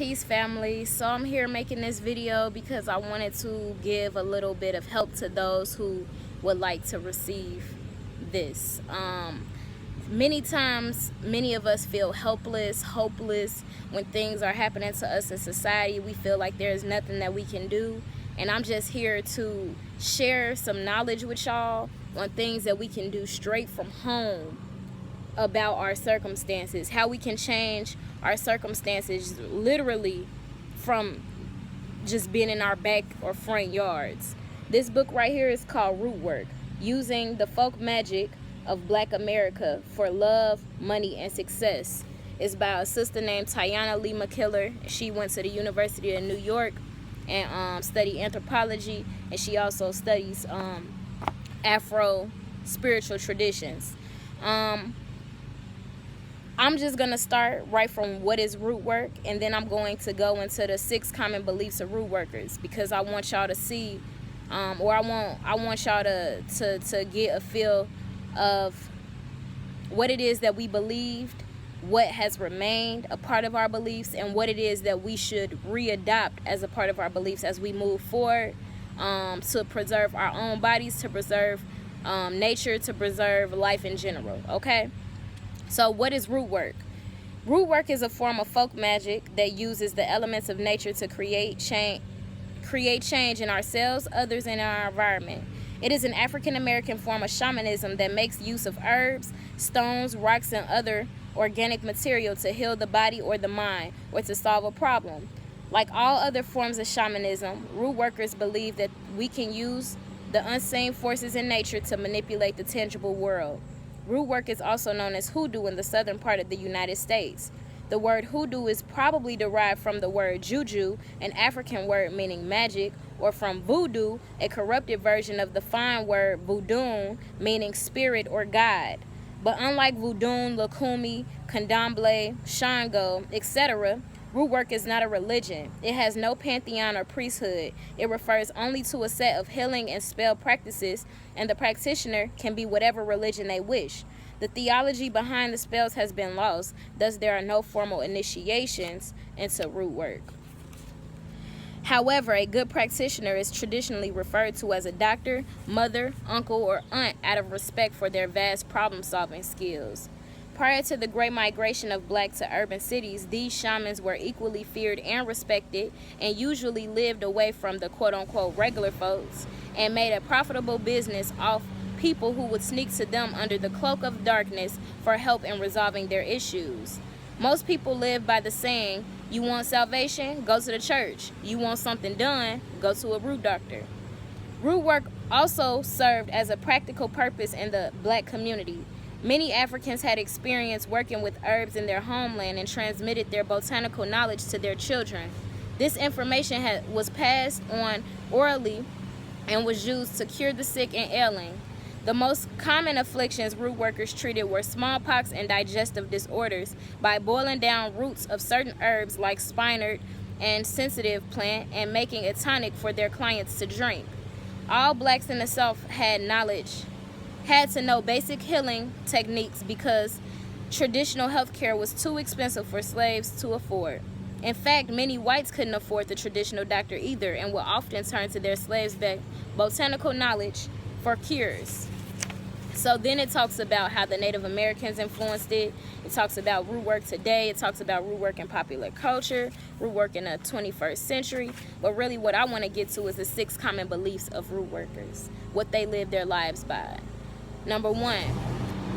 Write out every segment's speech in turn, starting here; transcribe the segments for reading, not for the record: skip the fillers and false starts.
Peace, family. So I'm here making this video because I wanted to give a little bit of help to those who would like to receive this. Many times, many of us feel helpless, hopeless when things are happening to us in society. We feel like there's nothing that we can do, and I'm just here to share some knowledge with y'all on things that we can do straight from home about our circumstances, how we can change our circumstances literally from just being in our back or front yards. This book right here is called Rootwork, Using the Folk Magic of Black America for Love, Money, and Success. It's by a sister named Tiana Lee McKiller. She went to the University of New York and studied anthropology, and she also studies Afro spiritual traditions. I'm just going to start right from what is root work, and then I'm going to go into the 6 common beliefs of root workers, because I want y'all to see, I want y'all to get a feel of what it is that we believed, what has remained a part of our beliefs, and what it is that we should readopt as a part of our beliefs as we move forward, to preserve our own bodies, to preserve nature, to preserve life in general. Okay? So what is root work? Root work is a form of folk magic that uses the elements of nature to create change in ourselves, others, and our environment. It is an African American form of shamanism that makes use of herbs, stones, rocks, and other organic material to heal the body or the mind, or to solve a problem. Like all other forms of shamanism, root workers believe that we can use the unseen forces in nature to manipulate the tangible world. Root work is also known as hoodoo in the southern part of the United States. The word hoodoo is probably derived from the word juju, an African word meaning magic, or from voodoo, a corrupted version of the fine word voodoo, meaning spirit or God. But unlike voodoo, lakumi, candomblé, shango, etc., root work is not a religion. It has no pantheon or priesthood. It refers only to a set of healing and spell practices, and the practitioner can be whatever religion they wish. The theology behind the spells has been lost, thus there are no formal initiations into root work. However, a good practitioner is traditionally referred to as a doctor, mother, uncle, or aunt out of respect for their vast problem-solving skills. Prior to the Great Migration of Black to urban cities, these shamans were equally feared and respected, and usually lived away from the quote-unquote regular folks, and made a profitable business off people who would sneak to them under the cloak of darkness for help in resolving their issues. Most people live by the saying, you want salvation? Go to the church. You want something done? Go to a root doctor. Root work also served as a practical purpose in the Black community. Many Africans had experience working with herbs in their homeland and transmitted their botanical knowledge to their children. This information was passed on orally and was used to cure the sick and ailing. The most common afflictions root workers treated were smallpox and digestive disorders by boiling down roots of certain herbs like spinet and sensitive plant and making a tonic for their clients to drink. All Blacks in the South had to know basic healing techniques because traditional health care was too expensive for slaves to afford. In fact, many whites couldn't afford the traditional doctor either and would often turn to their slaves' botanical knowledge for cures. So then it talks about how the Native Americans influenced it. It talks about root work today. It talks about root work in popular culture, root work in the 21st century. But really what I want to get to is the 6 common beliefs of root workers, what they live their lives by. Number 1,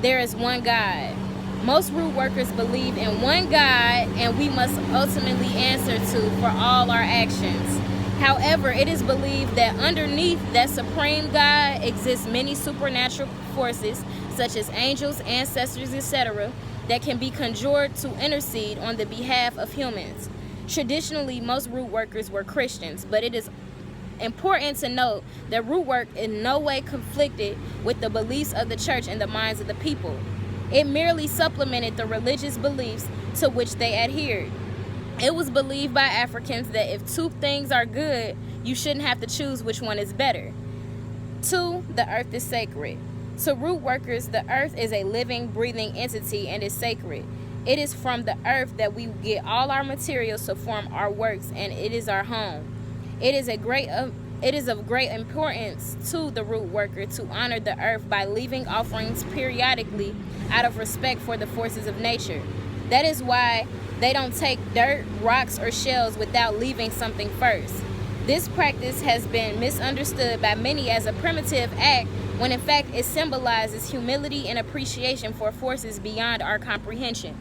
there is one God. Most root workers believe in one God, and we must ultimately answer to for all our actions. However, it is believed that underneath that supreme God exist many supernatural forces, such as angels, ancestors, etc., that can be conjured to intercede on the behalf of humans. Traditionally, most root workers were Christians, but it is important to note that root work in no way conflicted with the beliefs of the church in the minds of the people. It merely supplemented the religious beliefs to which they adhered. It was believed by Africans that if 2 things are good, you shouldn't have to choose which one is better. 2, the earth is sacred. To root workers, the earth is a living, breathing entity and is sacred. It is from the earth that we get all our materials to form our works, and it is our home. It is of great importance to the root worker to honor the earth by leaving offerings periodically out of respect for the forces of nature. That is why they don't take dirt, rocks, or shells without leaving something first. This practice has been misunderstood by many as a primitive act, when in fact it symbolizes humility and appreciation for forces beyond our comprehension.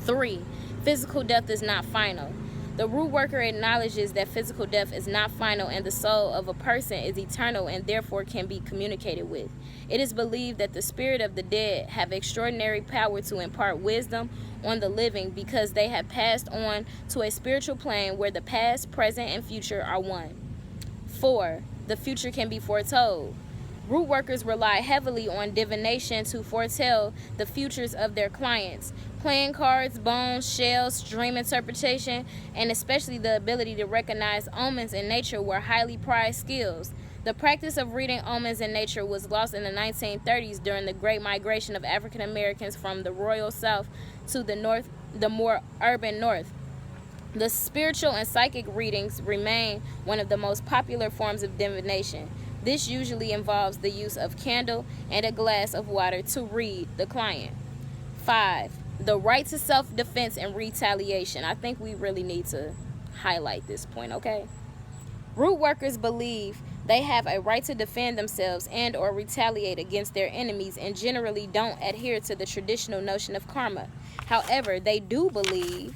3. Physical death is not final. The root worker acknowledges that physical death is not final and the soul of a person is eternal and therefore can be communicated with. It is believed that the spirit of the dead have extraordinary power to impart wisdom on the living because they have passed on to a spiritual plane where the past, present, and future are one. 4. The future can be foretold. Root workers rely heavily on divination to foretell the futures of their clients. Playing cards, bones, shells, dream interpretation, and especially the ability to recognize omens in nature were highly prized skills. The practice of reading omens in nature was lost in the 1930s during the Great Migration of African Americans from the Royal South to the North, the more urban North. The spiritual and psychic readings remain one of the most popular forms of divination. This usually involves the use of candle and a glass of water to read the client. 5. The right to self-defense and retaliation. I think we really need to highlight this point, okay? Root workers believe they have a right to defend themselves and or retaliate against their enemies and generally don't adhere to the traditional notion of karma. However, they do believe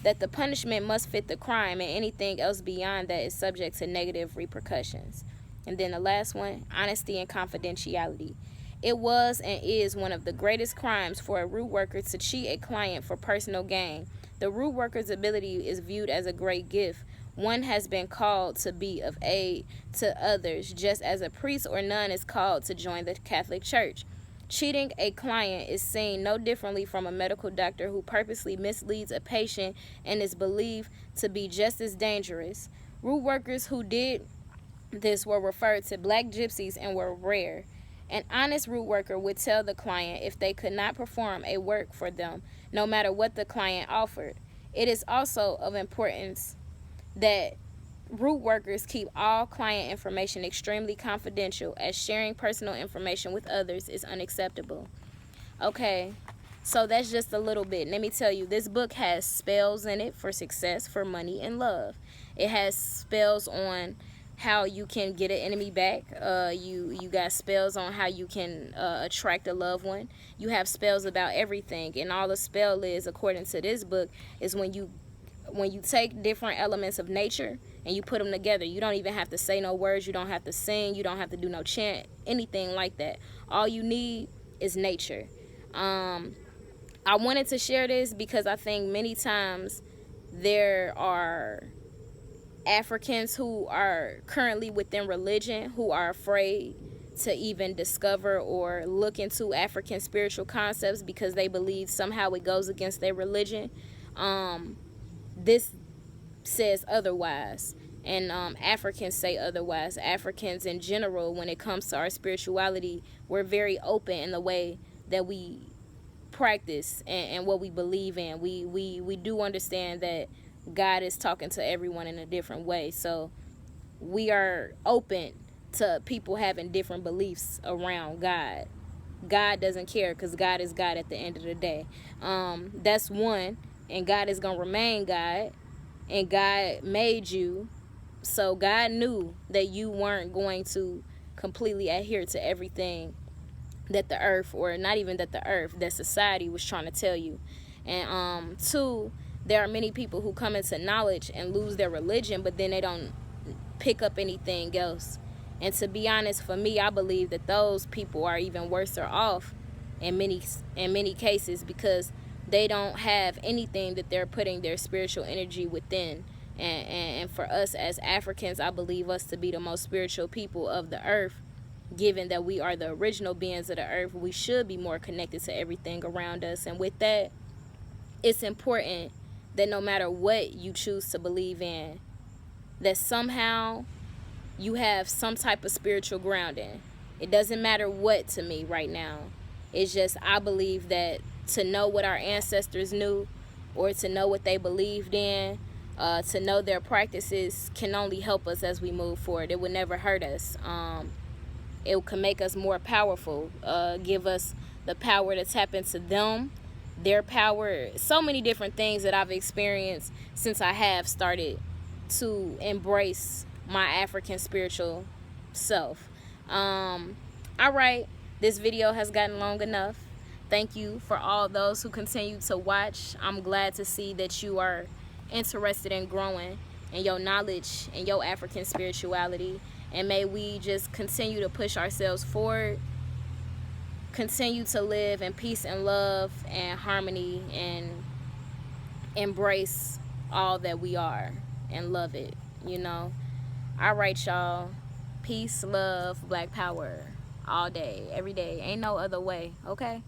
that the punishment must fit the crime and anything else beyond that is subject to negative repercussions. And then the last one, honesty and confidentiality. It was and is one of the greatest crimes for a root worker to cheat a client for personal gain. The root worker's ability is viewed as a great gift. One has been called to be of aid to others, just as a priest or nun is called to join the Catholic Church. Cheating a client is seen no differently from a medical doctor who purposely misleads a patient and is believed to be just as dangerous. Root workers who did this were referred to black gypsies and were rare. An honest root worker would tell the client if they could not perform a work for them, no matter what the client offered. It is also of importance that root workers keep all client information extremely confidential, as sharing personal information with others is unacceptable. Okay, so that's just a little bit. Let me tell you, this book has spells in it for success, for money, and love. It has spells on how you can get an enemy back. You got spells on how you can attract a loved one. You have spells about everything, and all the spell is, according to this book, is when you take different elements of nature and you put them together. You don't even have to say no words. You don't have to sing. You don't have to do no chant, anything like that. All you need is nature. I wanted to share this because I think many times there are Africans who are currently within religion who are afraid to even discover or look into African spiritual concepts because they believe somehow it goes against their religion. This says otherwise, and Africans say otherwise. Africans in general, when it comes to our spirituality, we're very open in the way that we practice and what we believe in. We do understand that God is talking to everyone in a different way, so we are open to people having different beliefs around God. God doesn't care because God is God at the end of the day. That's one, and God is going to remain God, and God made you, so God knew that you weren't going to completely adhere to everything that the earth, or not even that the earth, that society was trying to tell you. And two, there are many people who come into knowledge and lose their religion, but then they don't pick up anything else. And to be honest, for me, I believe that those people are even worse off in many cases because they don't have anything that they're putting their spiritual energy within. And for us as Africans, I believe us to be the most spiritual people of the earth. Given that we are the original beings of the earth, we should be more connected to everything around us. And with that, it's important that no matter what you choose to believe in, that somehow you have some type of spiritual grounding. It doesn't matter what to me right now. It's just I believe that to know what our ancestors knew, or to know what they believed in, to know their practices, can only help us as we move forward. It would never hurt us. It can make us more powerful, give us the power to tap into them, their power. So many different things that I've experienced since I have started to embrace my African spiritual self. All right, this video has gotten long enough. Thank you for all those who continue to watch. I'm glad to see that you are interested in growing in your knowledge and your African spirituality. And may we just continue to push ourselves forward, continue to live in peace and love and harmony, and embrace all that we are and love it, you know. All right, y'all. Peace, love, Black power, all day, every day. Ain't no other way, okay?